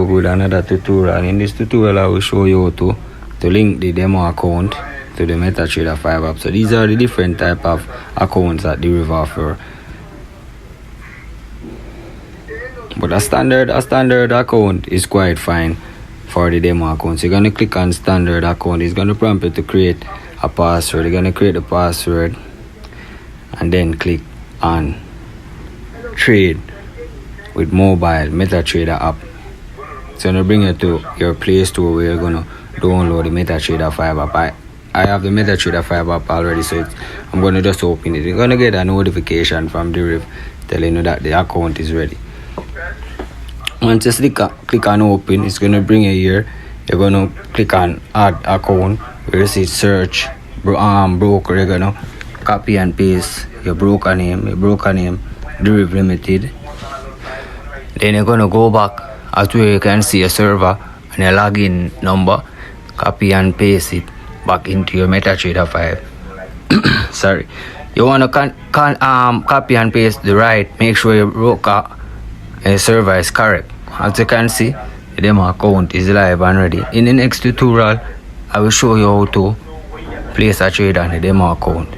with another tutorial. In this tutorial I will show you how to link the demo account to the MetaTrader 5 app. So these are the different type of accounts that DERIV offer. But a standard account is quite fine for the demo account. So you're gonna click on standard account. It's gonna prompt you to create a password. You're gonna create the password and then click on trade with mobile MetaTrader app. It's gonna bring you to your Play Store where you're gonna download the MetaTrader 5 app. I have the MetaTrader 5 app already, so I'm gonna just open it. You're gonna get a notification from DERIV telling you that the account is ready. Once you click on open, it's gonna bring you here. You're gonna click on add account. Where you see search broker, you're gonna copy and paste your broker name, DERIV Limited. Then you're gonna go back as where you can see a server and your login number. Copy and paste it back into your MetaTrader 5. Sorry, you wanna copy and paste the right. Make sure your broker server is correct. As you can see, the demo account is live and ready. In the next tutorial, I will show you how to place a trade on the demo account.